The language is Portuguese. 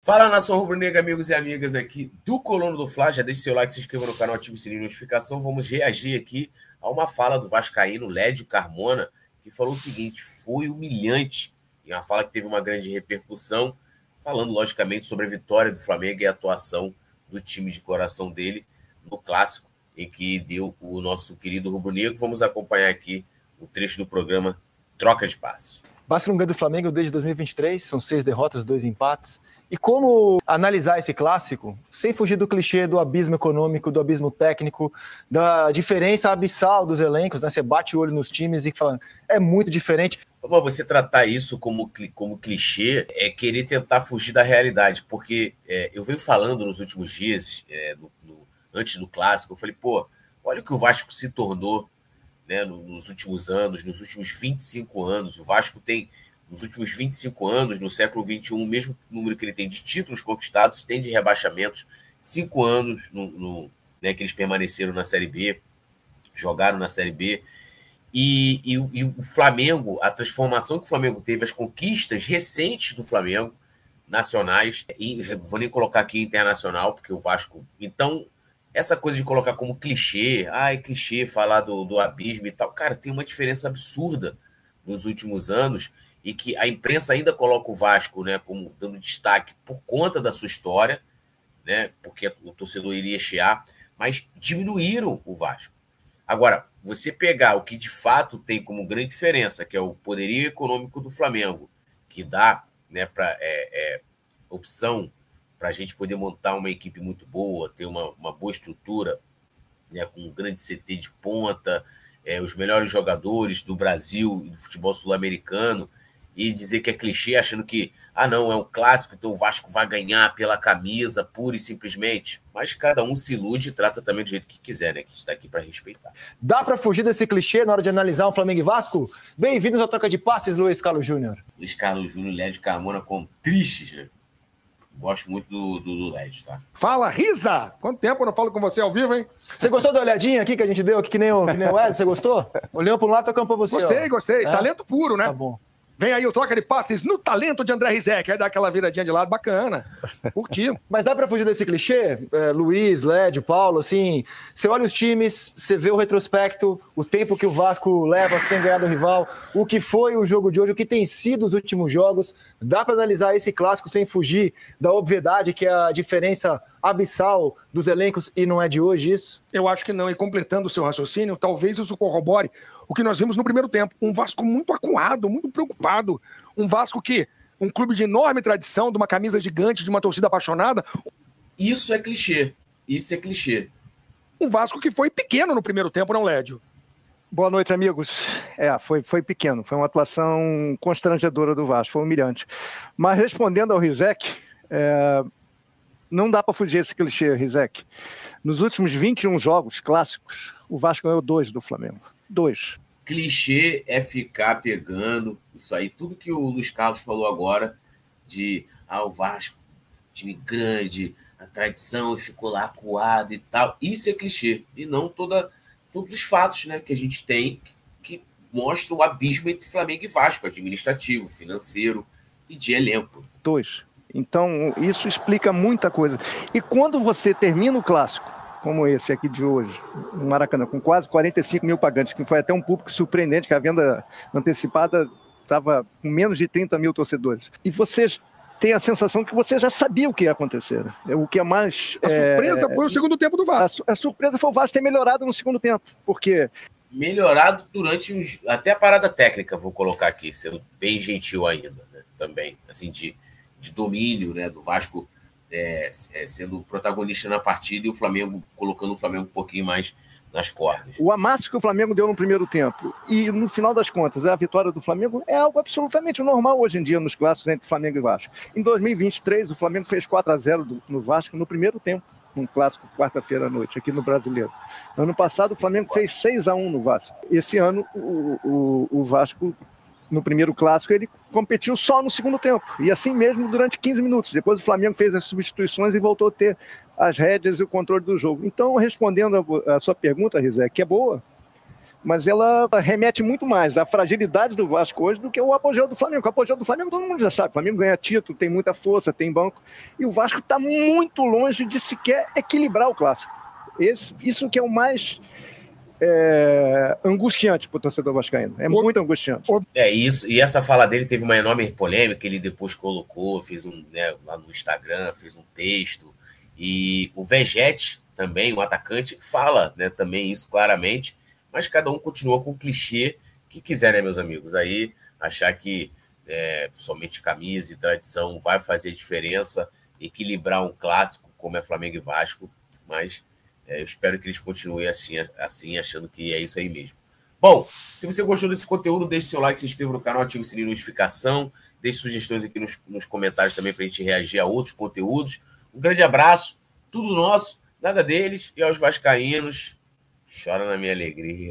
Fala, nação rubro-negra, amigos e amigas aqui do Colono do Fla. Já deixe seu like, se inscreva no canal, ative o sininho de notificação. Vamos reagir aqui a uma fala do vascaíno Lédio Carmona, que falou o seguinte: foi humilhante. E uma fala que teve uma grande repercussão, falando, logicamente, sobre a vitória do Flamengo e a atuação do time de coração dele no clássico, em que deu o nosso querido rubro-negro. Vamos acompanhar aqui o trecho do programa Troca de Passes. Vasco não ganha do Flamengo desde 2023, são 6 derrotas, 2 empates. E como analisar esse clássico sem fugir do clichê do abismo econômico, do abismo técnico, da diferença abissal dos elencos, né? Você bate o olho nos times e fala, é muito diferente. Você tratar isso como clichê é querer tentar fugir da realidade, porque eu venho falando nos últimos dias, antes do clássico, eu falei, olha o que o Vasco se tornou, né, nos últimos anos, nos últimos 25 anos. O Vasco tem, nos últimos 25 anos, no século XXI, o mesmo número que ele tem de títulos conquistados, tem de rebaixamentos, 5 anos né, que eles permaneceram na Série B, jogaram na Série B, e o Flamengo, a transformação que o Flamengo teve, as conquistas recentes do Flamengo, nacionais, e vou nem colocar aqui internacional, porque o Vasco... Então, essa coisa de colocar como clichê, clichê falar do abismo e tal, cara, tem uma diferença absurda nos últimos anos, e que a imprensa ainda coloca o Vasco, né, como dando destaque por conta da sua história, né, porque o torcedor iria chiar, mas diminuíram o Vasco. Agora, você pegar o que de fato tem como grande diferença, que é o poderio econômico do Flamengo, que dá, né, opção para a gente poder montar uma equipe muito boa, ter uma boa estrutura, né, com um grande CT de ponta, os melhores jogadores do Brasil e do futebol sul-americano, e dizer que é clichê, achando que, não, é um clássico, então o Vasco vai ganhar pela camisa, pura e simplesmente. Mas cada um se ilude e trata também do jeito que quiser, né? Que está aqui para respeitar. Dá para fugir desse clichê na hora de analisar um Flamengo e Vasco? Bem-vindos à Troca de Passes, Luiz Carlos Júnior. Luiz Carlos Júnior, Lédio Carmona com tristes, né? Gosto muito do Lédio, tá? Fala, Risa! Quanto tempo eu não falo com você ao vivo, hein? Você gostou da olhadinha aqui que a gente deu, que nem o Ed? Você gostou? Olhando para um lado, tocando para você. Gostei. Talento puro, né? Tá bom. Vem aí o Troca de Passes no talento de André Rizek. Aí dá aquela viradinha de lado bacana. Curti. Mas dá pra fugir desse clichê? Luiz, Lédio, Paulo, assim... Você olha os times, você vê o retrospecto, o tempo que o Vasco leva sem ganhar do rival, o que foi o jogo de hoje, o que tem sido os últimos jogos. Dá pra analisar esse clássico sem fugir da obviedade, que é a diferença abissal dos elencos, e não é de hoje isso? Eu acho que não. E completando o seu raciocínio, talvez isso corrobore o que nós vimos no primeiro tempo. Um Vasco muito acuado, muito preocupado. Um Vasco que, um clube de enorme tradição, de uma camisa gigante, de uma torcida apaixonada. Isso é clichê. Isso é clichê. Um Vasco que foi pequeno no primeiro tempo, não, Lédio? Boa noite, amigos. Foi pequeno. Foi uma atuação constrangedora do Vasco. Foi humilhante. Mas respondendo ao Rizek, não dá para fugir desse clichê, Rizek. Nos últimos 21 jogos clássicos, o Vasco ganhou 2 do Flamengo. 2. Clichê é ficar pegando isso aí, tudo que o Luiz Carlos falou agora, de o Vasco, time grande, a tradição, e ficou lá acuado e tal. Isso é clichê, e não todos os fatos, né, que a gente tem que mostram o abismo entre Flamengo e Vasco, administrativo, financeiro e de elenco. 2. Então, isso explica muita coisa. E quando você termina o clássico, como esse aqui de hoje, no Maracanã, com quase 45 mil pagantes, que foi até um público surpreendente, que a venda antecipada estava com menos de 30 mil torcedores. E vocês têm a sensação que você já sabia o que ia acontecer. O que é mais... A surpresa foi o segundo tempo do Vasco. A surpresa foi o Vasco ter melhorado no segundo tempo. Por quê? Melhorado durante até a parada técnica, vou colocar aqui, sendo bem gentil ainda, né? Também, assim, de domínio, né, do Vasco, sendo protagonista na partida, e o Flamengo colocando o Flamengo um pouquinho mais nas cordas. O amasso que o Flamengo deu no primeiro tempo e, no final das contas, a vitória do Flamengo é algo absolutamente normal hoje em dia nos clássicos entre Flamengo e Vasco. Em 2023, o Flamengo fez 4-0 no Vasco no primeiro tempo, um clássico quarta-feira à noite, aqui no Brasileiro. Ano passado, o Flamengo fez 6-1 no Vasco. Esse ano, o Vasco, no primeiro clássico, ele competiu só no segundo tempo. E assim mesmo durante 15 minutos. Depois o Flamengo fez as substituições e voltou a ter as rédeas e o controle do jogo. Então, respondendo a sua pergunta, Rizek, que é boa, mas ela remete muito mais à fragilidade do Vasco hoje do que o apogeu do Flamengo. O apogeu do Flamengo todo mundo já sabe, o Flamengo ganha título, tem muita força, tem banco, e o Vasco está muito longe de sequer equilibrar o clássico. Isso que é o mais angustiante para o torcedor vascaíno, muito angustiante. Isso, e essa fala dele teve uma enorme polêmica, ele depois colocou, fez lá no Instagram, fez um texto, e o Vegete também, o atacante, fala, né, também isso claramente, mas cada um continua com o clichê que quiser, né, meus amigos? Aí, achar que somente camisa e tradição vai fazer diferença, equilibrar um clássico como é Flamengo e Vasco, mas eu espero que eles continuem assim, achando que é isso aí mesmo. Bom, se você gostou desse conteúdo, deixe seu like, se inscreva no canal, ative o sininho de notificação, deixe sugestões aqui nos comentários também para a gente reagir a outros conteúdos. Um grande abraço, tudo nosso, nada deles, e aos vascaínos, chora na minha alegria.